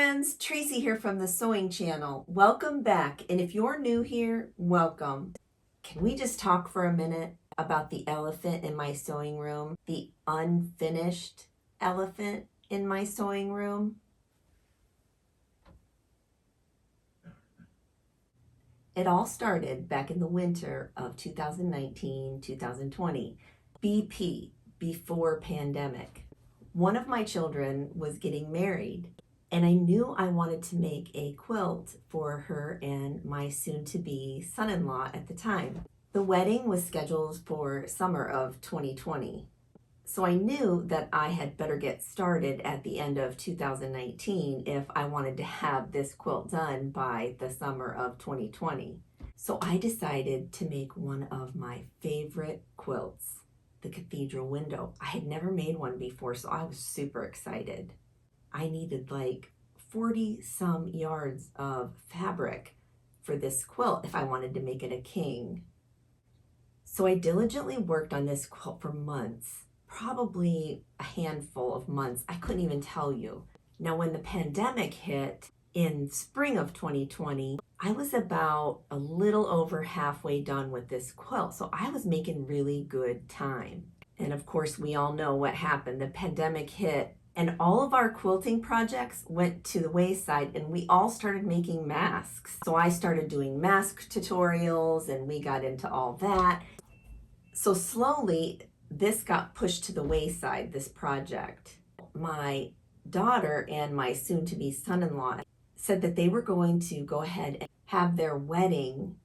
friends, Tracy here from the Sewing Channel. Welcome back, and if you're new here, welcome. Can we just talk for a minute about the elephant in my sewing room? The unfinished elephant in my sewing room? It all started back in the winter of 2019-2020. BP, before pandemic. One of my children was getting married, and I knew I wanted to make a quilt for her and my soon-to-be son-in-law at the time. The wedding was scheduled for summer of 2020. So I knew that I had better get started at the end of 2019 if I wanted to have this quilt done by the summer of 2020. So I decided to make one of my favorite quilts, the Cathedral Window. I had never made one before, so I was super excited. I needed like 40 some yards of fabric for this quilt if I wanted to make it a king. So I diligently worked on this quilt for months, probably a handful of months. I couldn't even tell you. Now, when the pandemic hit in spring of 2020, I was about a little over halfway done with this quilt. So I was making really good time. And of course, we all know what happened. The pandemic hit and all of our quilting projects went to the wayside, and we all started making masks. So I started doing mask tutorials and we got into all that. So slowly, this got pushed to the wayside, this project. My daughter and my soon-to-be son-in-law said that they were going to go ahead and have their wedding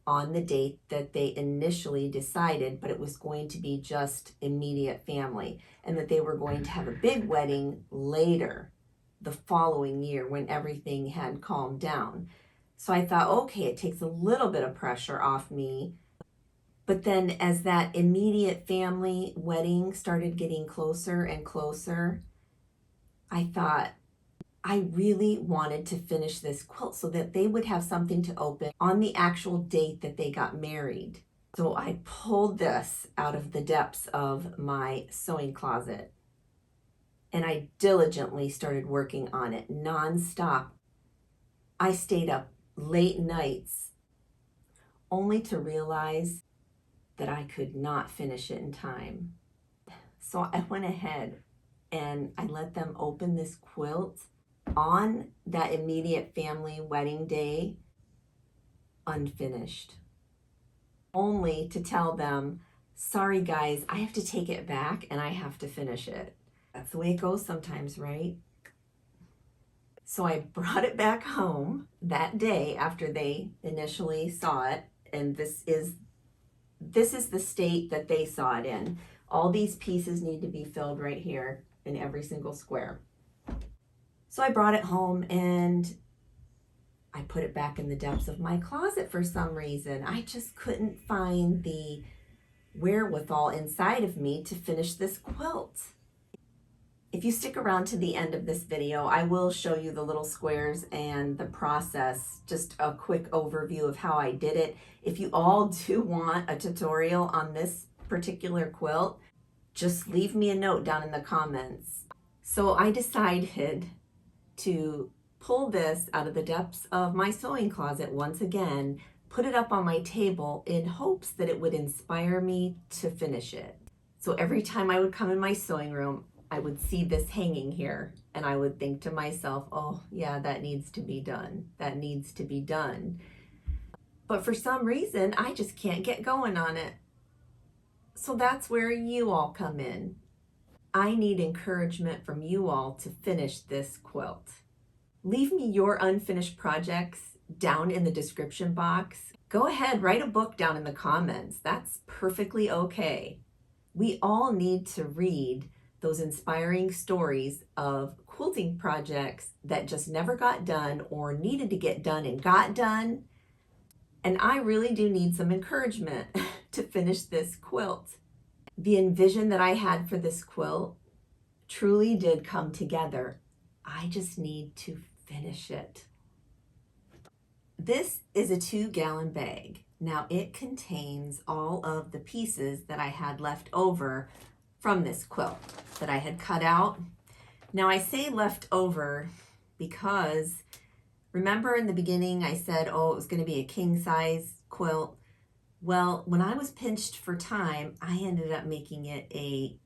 on the date that they initially decided, but it was going to be just immediate family, and that they were going to have a big wedding later the following year when everything had calmed down. So I thought, okay, it takes a little bit of pressure off me. But then as that immediate family wedding started getting closer and closer, I thought I really wanted to finish this quilt so that they would have something to open on the actual date that they got married. So I pulled this out of the depths of my sewing closet and I diligently started working on it nonstop. I stayed up late nights only to realize that I could not finish it in time. So I went ahead and I let them open this quilt on that immediate family wedding day, unfinished. Only to tell them, sorry guys, I have to take it back and I have to finish it. That's the way it goes sometimes, right? So I brought it back home that day after they initially saw it, and this is the state that they saw it in. All these pieces need to be filled right here in every single square. So I brought it home and I put it back in the depths of my closet for some reason. I just couldn't find the wherewithal inside of me to finish this quilt. If you stick around to the end of this video, I will show you the little squares and the process, just a quick overview of how I did it. If you all do want a tutorial on this particular quilt, just leave me a note down in the comments. So I decided to pull this out of the depths of my sewing closet once again, put it up on my table in hopes that it would inspire me to finish it. So every time I would come in my sewing room, I would see this hanging here and I would think to myself, oh yeah, that needs to be done. That needs to be done. But for some reason, I just can't get going on it. So that's where you all come in. I need encouragement from you all to finish this quilt. Leave me your unfinished projects down in the description box. Go ahead, write a book down in the comments. That's perfectly okay. We all need to read those inspiring stories of quilting projects that just never got done or needed to get done and got done. And I really do need some encouragement to finish this quilt. The envision that I had for this quilt truly did come together. I just need to finish it. This is a 2-gallon bag. Now it contains all of the pieces that I had left over from this quilt that I had cut out. Now I say left over because remember in the beginning I said, oh, it was going to be a king size quilt. Well, when I was pinched for time, I ended up making it a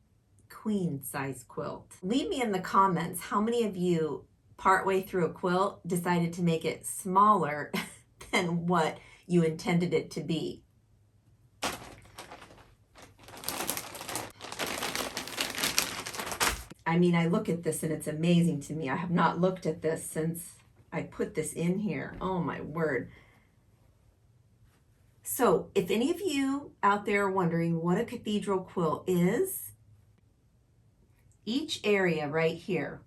queen size quilt. Leave me in the comments how many of you partway through a quilt decided to make it smaller than what you intended it to be. I mean, I look at this and it's amazing to me. I have not looked at this since I put this in here. Oh my word. So if any of you out there are wondering what a cathedral quilt is, each area right here,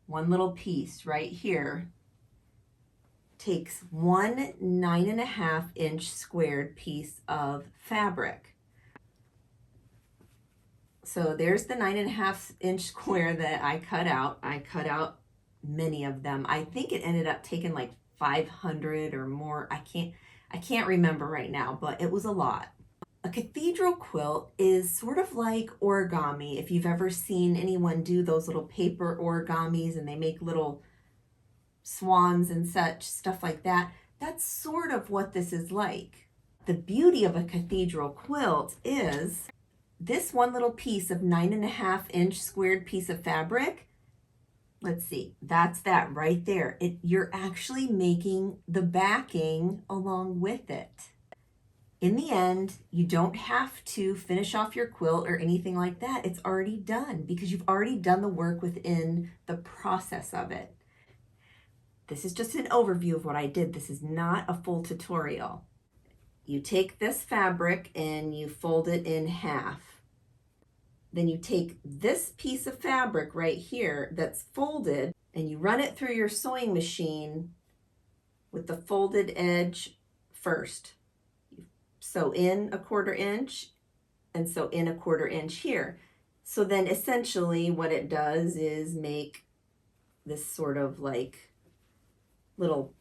one little piece right here, takes one 9.5 inch squared piece of fabric. So there's the 9.5 inch square that I cut out. I cut out many of them. I think it ended up taking like 500 or more. I can't remember right now, but it was a lot. A cathedral quilt is sort of like origami. If you've ever seen anyone do those little paper origamis and they make little swans and such, stuff like that, that's sort of what this is like. The beauty of a cathedral quilt is this one little piece of 9.5 inch squared piece of fabric. Let's see, that's that right there. You're actually making the backing along with it. In the end, you don't have to finish off your quilt or anything like that. It's already done because you've already done the work within the process of it. This is just an overview of what I did. This is not a full tutorial. You take this fabric and you fold it in half. Then you take this piece of fabric right here that's folded and you run it through your sewing machine with the folded edge first. You sew in 1/4 inch and sew in 1/4 inch here. So then essentially what it does is make this sort of like little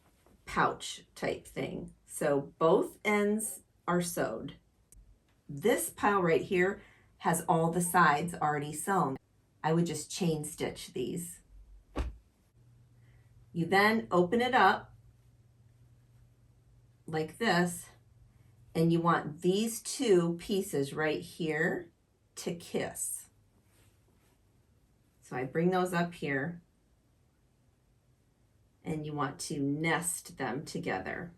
pouch type thing. So both ends are sewed. This pile right here has all the sides already sewn. I would just chain stitch these. You then open it up like this, and you want these two pieces right here to kiss. So I bring those up here, and you want to nest them together.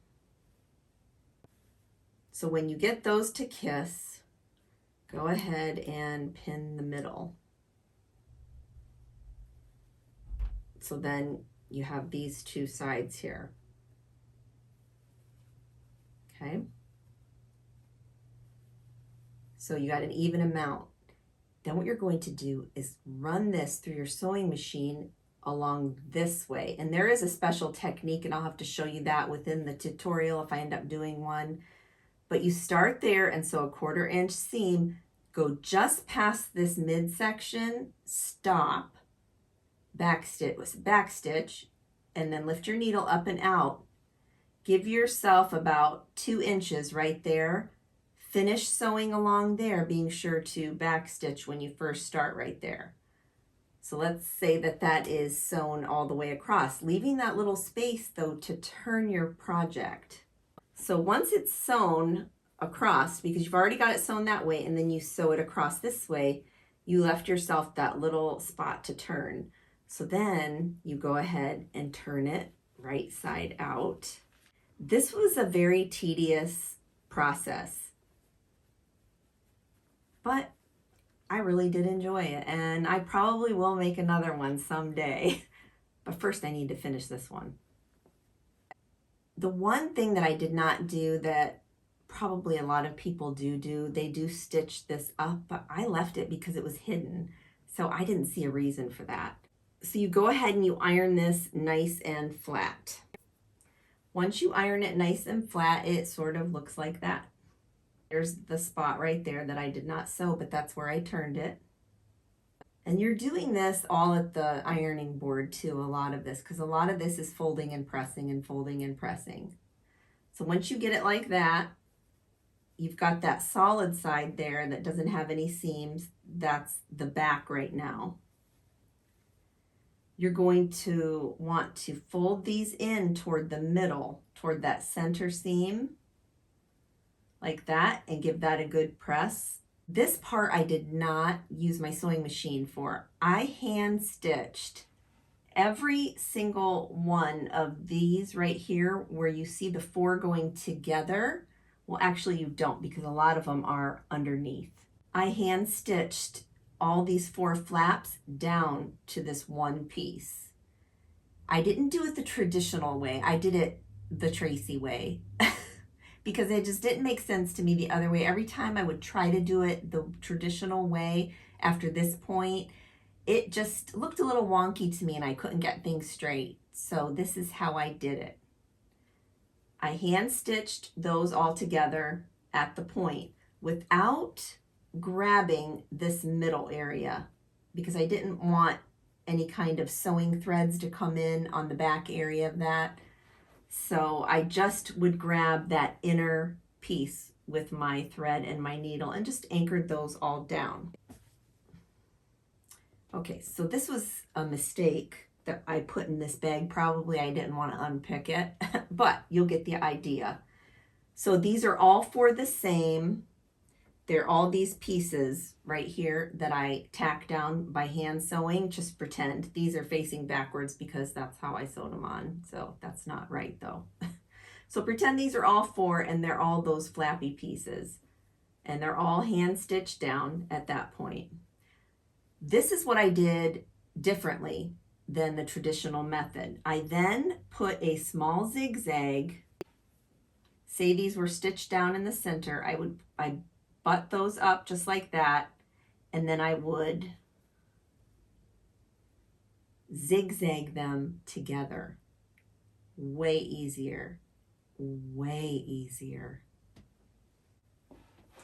So when you get those to kiss, go ahead and pin the middle. So then you have these two sides here. Okay. So you got an even amount. Then what you're going to do is run this through your sewing machine along this way. And there is a special technique, and I'll have to show you that within the tutorial if I end up doing one. But you start there and sew a 1/4 inch seam, go just past this midsection, stop, backstitch, and then lift your needle up and out. Give yourself about 2 inches right there. Finish sewing along there, being sure to backstitch when you first start right there. So let's say that that is sewn all the way across, leaving that little space though to turn your project. So once it's sewn across, because you've already got it sewn that way, and then you sew it across this way, you left yourself that little spot to turn. So then you go ahead and turn it right side out. This was a very tedious process, but I really did enjoy it, and I probably will make another one someday. But first I need to finish this one. The one thing that I did not do that probably a lot of people do, they do stitch this up, but I left it because it was hidden. So I didn't see a reason for that. So you go ahead and you iron this nice and flat. Once you iron it nice and flat, it sort of looks like that. There's the spot right there that I did not sew, but that's where I turned it. And you're doing this all at the ironing board too, a lot of this, because a lot of this is folding and pressing and folding and pressing. So once you get it like that, you've got that solid side there that doesn't have any seams. That's the back right now. you're going to want to fold these in toward the middle, toward that center seam, like that, and give that a good press. This part I did not use my sewing machine for. I hand stitched every single one of these right here where you see the four going together. Well, actually you don't, because a lot of them are underneath. I hand stitched all these four flaps down to this one piece. I didn't do it the traditional way. I did it the Tracy way because it just didn't make sense to me the other way. Every time I would try to do it the traditional way after this point, it just looked a little wonky to me and I couldn't get things straight. So this is how I did it. I hand stitched those all together at the point without grabbing this middle area because I didn't want any kind of sewing threads to come in on the back area of that. So I just would grab that inner piece with my thread and my needle and just anchored those all down. Okay, so this was a mistake that I put in this bag. Probably I didn't want to unpick it, but you'll get the idea. So these are all four the same. They're all these pieces right here that I tack down by hand sewing. Just pretend these are facing backwards because that's how I sewed them on. So that's not right though. So pretend these are all four and they're all those flappy pieces. And they're all hand stitched down at that point. This is what I did differently than the traditional method. I then put a small zigzag. Say these were stitched down in the center. I butt those up just like that, and then I would zigzag them together. Way easier, way easier.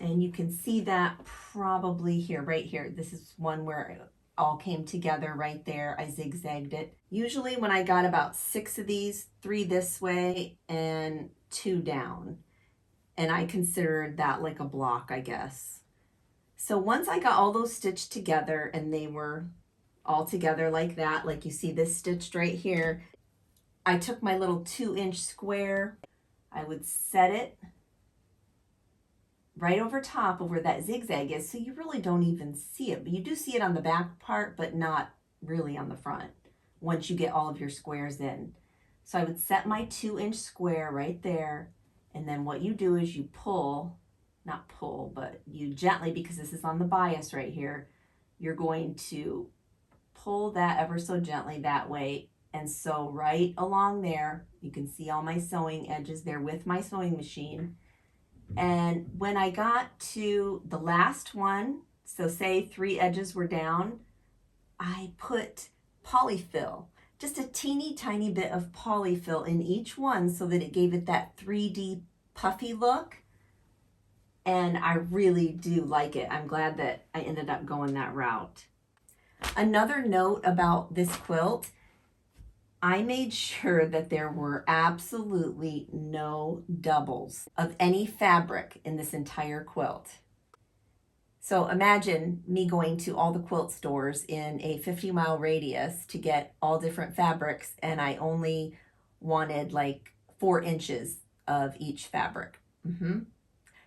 And you can see that probably here, right here. This is one where it all came together right there. I zigzagged it. Usually when I got about 6 of these, 3 this way and 2 down. And I considered that like a block, I guess. So once I got all those stitched together and they were all together like that, like you see this stitched right here, I took my little 2-inch square. I would set it right over top of where that zigzag is, so you really don't even see it. But you do see it on the back part, but not really on the front once you get all of your squares in. So I would set my 2-inch square right there, and then what you do is you pull, not pull, but you gently, because this is on the bias right here, you're going to pull that ever so gently that way and sew right along there. You can see all my sewing edges there with my sewing machine. And when I got to the last one, so say 3 edges were down, I put polyfill, just a teeny tiny bit of polyfill in each one so that it gave it that 3D puffy look. And I really do like it. I'm glad that I ended up going that route. Another note about this quilt, I made sure that there were absolutely no doubles of any fabric in this entire quilt. So imagine me going to all the quilt stores in a 50-mile radius to get all different fabrics, and I only wanted like 4 inches of each fabric.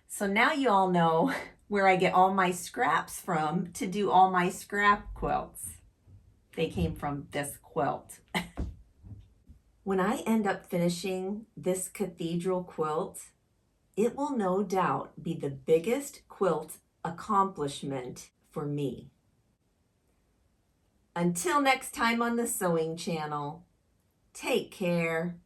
So now you all know where I get all my scraps from to do all my scrap quilts. They came from this quilt. When I end up finishing this cathedral quilt, it will no doubt be the biggest quilt accomplishment for me. Until next time on the Sewing Channel, take care.